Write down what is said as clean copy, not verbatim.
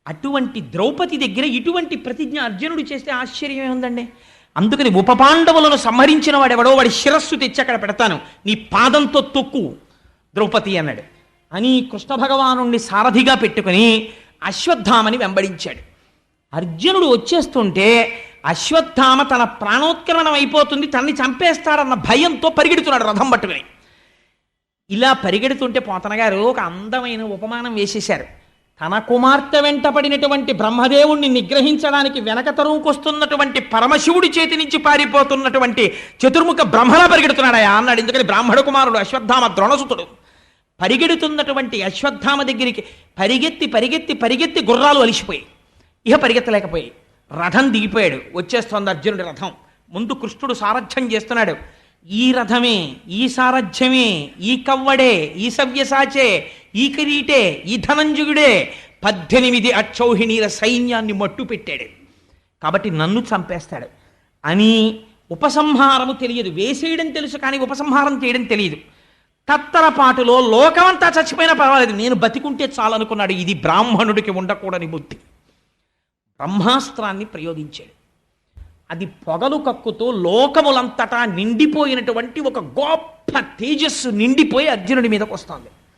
అటువంటి ద్రౌపది దగ్గర ఇటువంటి ప్రతిజ్ఞ అర్జునుడు చేస్తే ఆశ్చర్యమే ఉందండి. అందుకని ఉపపాండవులను సంహరించిన వాడెవడో వాడి శిరస్సు తెచ్చి అక్కడ పెడతాను, నీ పాదంతో తొక్కు ద్రౌపది అన్నాడు. అని కృష్ణ భగవానుణ్ణి సారథిగా పెట్టుకుని అశ్వత్థామని వెంబడించాడు. అర్జునుడు వచ్చేస్తుంటే అశ్వత్థామ తన ప్రాణోత్క్రమణం అయిపోతుంది, తనని చంపేస్తాడన్న భయంతో పరిగెడుతున్నాడు రథం పట్టుకుని. ఇలా పరిగెడుతుంటే పోతన గారు ఒక అందమైన ఉపమానం వేసేశారు. తన కుమార్తె వెంట పడినటువంటి బ్రహ్మదేవుణ్ణి నిగ్రహించడానికి వెనక తరువుకొస్తున్నటువంటి పరమశివుడి చేతి నుంచి పారిపోతున్నటువంటి చతుర్ముఖ బ్రహ్మలా పరిగెడుతున్నాడయా అన్నాడు. ఎందుకని బ్రాహ్మణ కుమారుడు అశ్వత్థామ ద్రోణసుతుడు. పరిగెడుతున్నటువంటి అశ్వత్థామ దగ్గరికి పరిగెత్తి పరిగెత్తి పరిగెత్తి గుర్రాలు అలిసిపోయి ఇహ పరిగెత్తలేకపోయి రథం దిగిపోయాడు. వచ్చేస్తోంది అర్జునుడి రథం. ముందు కృష్ణుడు సారథ్యం చేస్తున్నాడు. ఈ రథమే, ఈ సారథ్యమే, ఈ కవ్వడే, ఈ సవ్యసాచే, ఈ కిరీటే, ఈ ధనంజయుడే 18 అక్షౌహిణీల సైన్యాన్ని మట్టు పెట్టాడు. కాబట్టి నన్ను చంపేస్తాడు అని ఉపసంహారము తెలియదు. వేసేయడం తెలుసు కానీ ఉపసంహారం చేయడం తెలియదు. తత్తరపాటులో లోకమంతా చచ్చిపోయినా పర్వాలేదు, నేను బతికుంటే చాలనుకున్నాడు. ఇది బ్రాహ్మణుడికి ఉండకూడని బుద్ధి. బ్రహ్మాస్త్రాన్ని ప్రయోగించాడు. అది పొగలు కక్కుతూ లోకములంతటా నిండిపోయినటువంటి ఒక గొప్ప తేజస్సు నిండిపోయి అర్జునుడి మీదకి వస్తుంది.